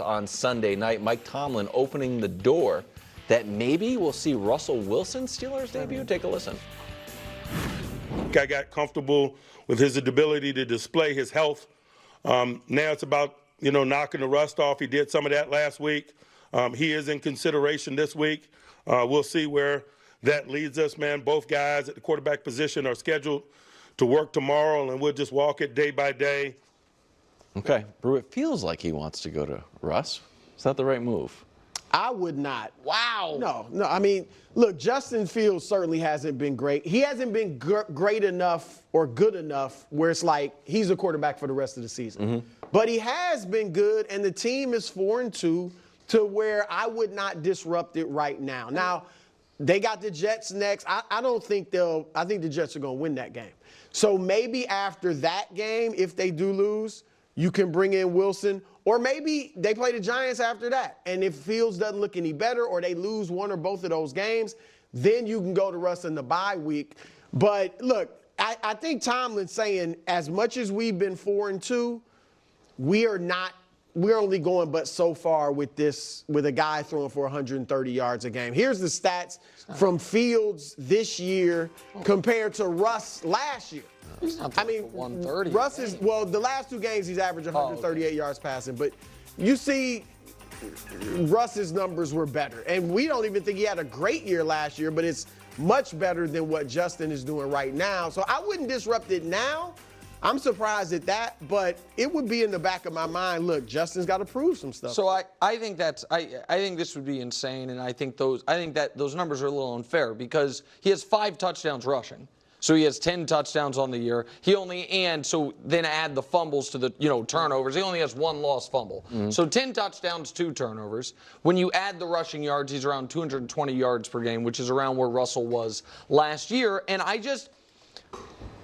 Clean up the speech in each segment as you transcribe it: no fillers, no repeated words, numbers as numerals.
On Sunday night, Mike Tomlin opening the door that maybe we'll see Russell Wilson's Steelers debut. Take a listen. Guy got comfortable with his ability to display his health. Now it's about, knocking the rust off. He did some of that last week. He is in consideration this week. We'll see where that leads us, man. Both guys at the quarterback position are scheduled to work tomorrow, and we'll just walk it day by day. Okay, Brew, it feels like he wants to go to Russ. Is that the right move? I would not. Wow. No. I mean, look, Justin Fields certainly hasn't been great. He hasn't been great enough or good enough where it's like he's a quarterback for the rest of the season. Mm-hmm. But he has been good, and the team is 4-2 to where I would not disrupt it right now. Now, they got the Jets next. I think the Jets are going to win that game. So maybe after that game, if they do lose, you can bring in Wilson, or maybe they play the Giants after that. And if Fields doesn't look any better or they lose one or both of those games, then you can go to Russ in the bye week. But look, I think Tomlin's saying as much as we've been 4-2, we're only going but so far with a guy throwing for 130 yards a game. Here's the stats from Fields this year compared to Russ last year. I mean, 130. Russ is, the last two games he's averaged 138 yards passing, but you see Russ's numbers were better. And we don't even think he had a great year last year, but it's much better than what Justin is doing right now. So I wouldn't disrupt it now. I'm surprised at that, but it would be in the back of my mind. Look, Justin's got to prove some stuff. So I think this would be insane, and I think that those numbers are a little unfair because he has 5 touchdowns rushing. So he has 10 touchdowns on the year. So then add the fumbles to the turnovers. He only has 1 lost fumble. Mm-hmm. So 10 touchdowns, 2 turnovers. When you add the rushing yards, he's around 220 yards per game, which is around where Russell was last year. And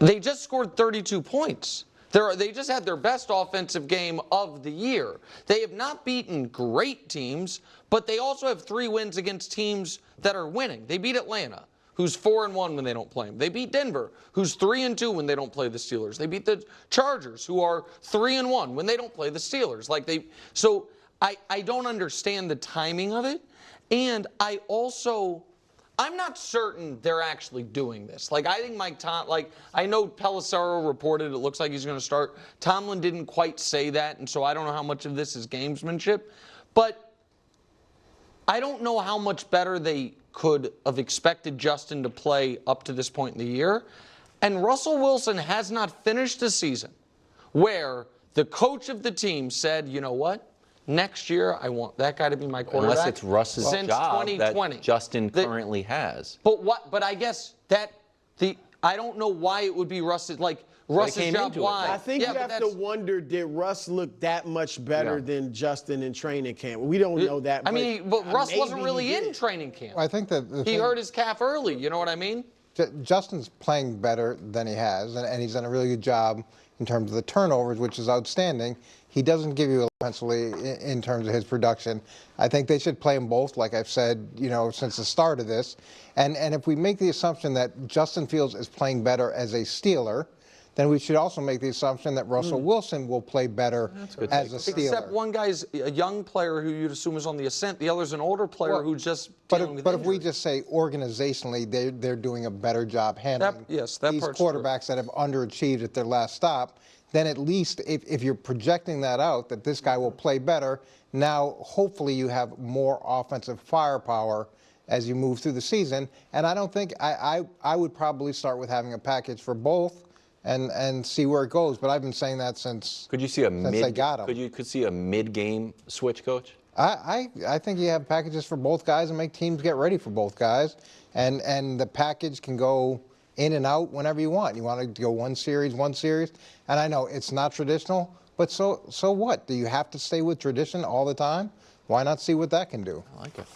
they just scored 32 points. They just had their best offensive game of the year. They have not beaten great teams, but they also have 3 wins against teams that are winning. They beat Atlanta, who's 4-1 when they don't play them. They beat Denver, who's 3-2 when they don't play the Steelers. They beat the Chargers, who are 3-1 when they don't play the Steelers. So I don't understand the timing of it, and I'm not certain they're actually doing this. I think I know Pelissero reported it looks like he's going to start. Tomlin didn't quite say that, and so I don't know how much of this is gamesmanship. But I don't know how much better they could have expected Justin to play up to this point in the year. And Russell Wilson has not finished a season where the coach of the team said, you know what? Next year, I want that guy to be my quarterback. Unless it's Russ's since job 2020. that Justin currently has. But I guess I don't know why it would be Russ's job. Why? I think you have to wonder, did Russ look that much better than Justin in training camp? We don't know that. But Russ wasn't really in training camp. I think that he hurt his calf early. You know what I mean? Justin's playing better than he has, and he's done a really good job in terms of the turnovers, which is outstanding. He doesn't give you offensively in terms of his production. I think they should play them both, like I've said, since the start of this. And if we make the assumption that Justin Fields is playing better as a Steeler, then we should also make the assumption that Russell Wilson will play better as a Steeler. Except one guy's a young player who you'd assume is on the ascent. The other's an older player who's just dealing with But injury. if we just say organizationally they're doing a better job handling these quarterbacks that have underachieved at their last stop, then at least if you're projecting that out, that this guy will play better, now hopefully you have more offensive firepower as you move through the season. And I don't think I would probably start with having a package for both and see where it goes. But I've been saying that since Could you see a they got him. Could see a mid-game switch, Coach? I think you have packages for both guys and make teams get ready for both guys. And the package can go in and out whenever you want. You want to go one series. And I know it's not traditional, but so what? Do you have to stay with tradition all the time? Why not see what that can do? I like it.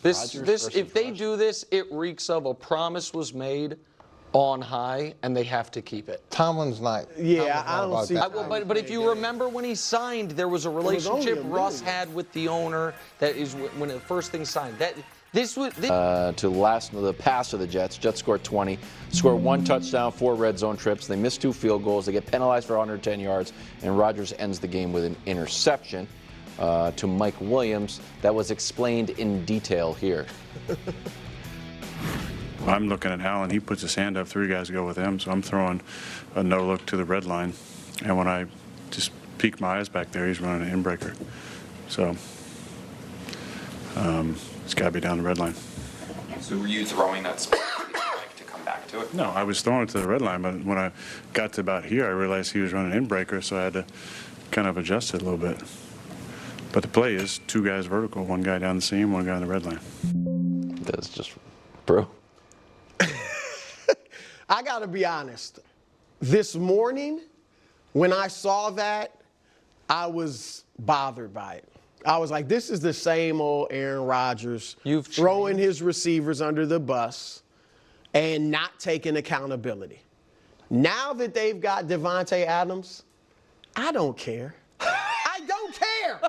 If they do this, it reeks of a promise was made on high, and they have to keep it. Tomlin's not. Yeah, I don't see that. But if you remember when he signed, there was a relationship Russ had with the owner. That is when the first thing signed. The pass of the Jets. Jets scored 20, scored 1 touchdown, 4 red zone trips. They missed 2 field goals. They get penalized for 110 yards, and Rodgers ends the game with an interception. to Mike Williams that was explained in detail here. I'm looking at Allen. He puts his hand up. 3 guys go with him, so I'm throwing a no-look to the red line. And when I just peek my eyes back there, he's running an inbreaker. So it's got to be down the red line. So were you throwing that spot to come back to it? No, I was throwing it to the red line, but when I got to about here, I realized he was running an inbreaker, so I had to kind of adjust it a little bit. But the play is 2 guys vertical, 1 guy down the seam, 1 guy on the red line. That's just, bro. I got to be honest. This morning, when I saw that, I was bothered by it. I was like, this is the same old Aaron Rodgers throwing his receivers under the bus and not taking accountability. Now that they've got Devontae Adams, I don't care. I don't care.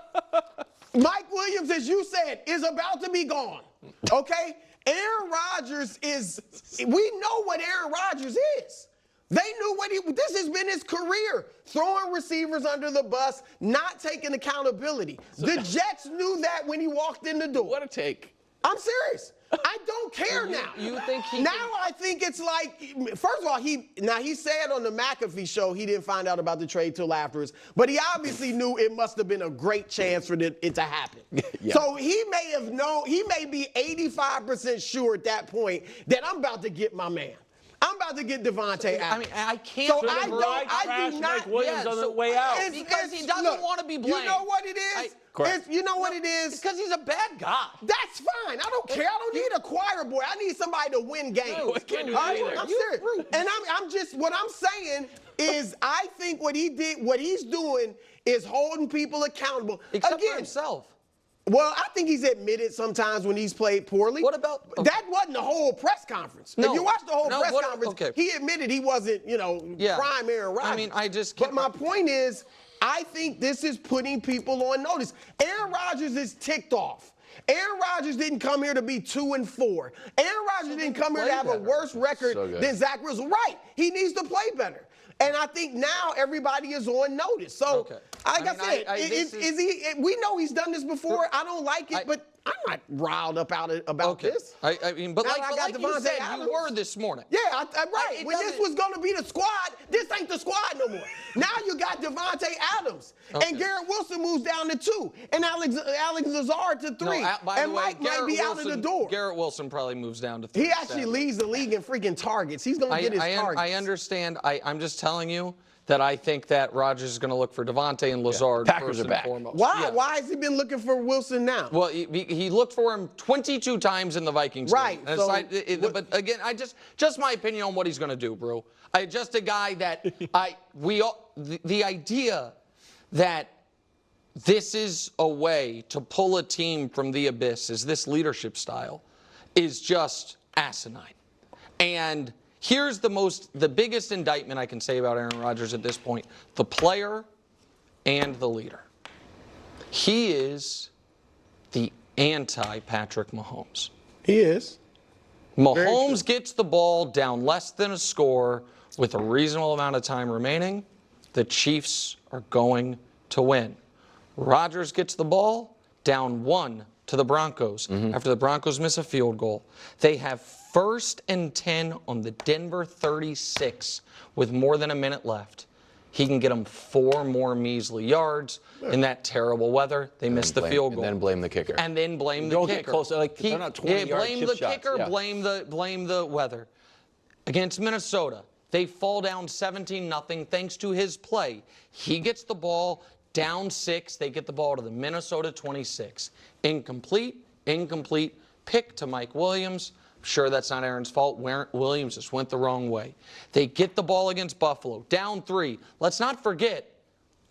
Mike Williams, as you said, is about to be gone. Okay? Aaron Rodgers is, we know what Aaron Rodgers is. They knew this has been his career, throwing receivers under the bus, not taking accountability. The Jets knew that when he walked in the door. What a take. I'm serious. I don't care now. You think he now I think it's like, first of all, he said on the McAfee show he didn't find out about the trade till afterwards, but he obviously knew it must have been a great chance for it to happen. Yeah. So he may have known, he may be 85% sure at that point that I'm about to get my man. I'm about to get Devontae out. I mean, I can't. So I do not. Mike Williams on the way out. Because he doesn't want to be blamed. You know what it is? You know what it is? It's because he's a bad guy. That's fine. I don't care. I don't need a choir boy. I need somebody to win games. No, I can't do that either. I'm serious. And I'm just, what I'm saying is I think what he's doing is holding people accountable. Except for himself. Well, I think he's admitted sometimes when he's played poorly. What about that? Wasn't the whole press conference. No, if you watch the whole press conference, okay. he admitted he wasn't, prime Aaron Rodgers. I mean, But my point is, I think this is putting people on notice. Aaron Rodgers is ticked off. Aaron Rodgers didn't come here to be 2-4. Aaron Rodgers didn't come here to have a worse record than Zach Wilson. Right. He needs to play better. And I think now everybody is on notice. So, like I said, we know he's done this before. I don't like it, but I'm not riled up about this. I mean, but like you said, you were this morning. Yeah, right. When this was going to be the squad, this ain't the squad no more. Now you got Devontae Adams, and Garrett Wilson moves down to 2, and Alex Lazard to 3, and Mike might be out of the door. Garrett Wilson probably moves down to 3. He actually leads the league in freaking targets. He's going to get his targets. I understand. I'm just telling you that I think that Rodgers is going to look for Devontae and Lazard Packers first are back. and foremost. Why? Yeah. Why has he been looking for Wilson now? Well, he looked for him 22 times in the Vikings game. Right. But again, just my opinion on what he's going to do, bro. Just a guy that the idea that this is a way to pull a team from the abyss, is this leadership style, is just asinine. And here's the biggest indictment I can say about Aaron Rodgers at this point: the player and the leader. He is the anti-Patrick Mahomes. He is. Mahomes gets the ball down less than a score with a reasonable amount of time remaining. The Chiefs are going to win. Rodgers gets the ball down 1 to the Broncos after the Broncos miss a field goal. They have 1st and 10 on the Denver 36 with more than a minute left. He can get them 4 more measly yards in that terrible weather. They missed the field goal. And then blame the kicker. And then blame the Don't kicker. Get close. Like, they're not 20-yard blame chip the shots. kicker, blame the weather. Against Minnesota, they fall down 17-0 thanks to his play. He gets the ball down 6. They get the ball to the Minnesota 26. Incomplete. Pick to Mike Williams. I'm sure that's not Aaron's fault. Williams just went the wrong way. They get the ball against Buffalo, down 3. Let's not forget,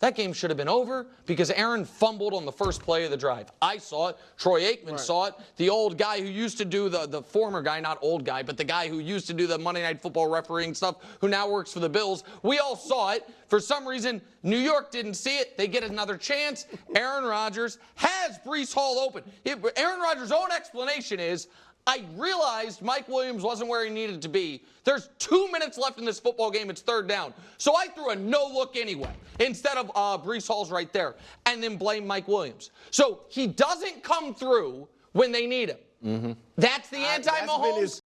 that game should have been over because Aaron fumbled on the first play of the drive. I saw it. Troy Aikman saw it. The old guy who used to do the former guy, not old guy, but the guy who used to do the Monday Night Football refereeing stuff, who now works for the Bills. We all saw it. For some reason, New York didn't see it. They get another chance. Aaron Rodgers has Breece Hall open. Aaron Rodgers' own explanation is, I realized Mike Williams wasn't where he needed to be. There's 2 minutes left in this football game. It's third down. So I threw a no-look anyway instead of Breece Hall's right there and then blame Mike Williams. So he doesn't come through when they need him. That's the anti-Mahomes.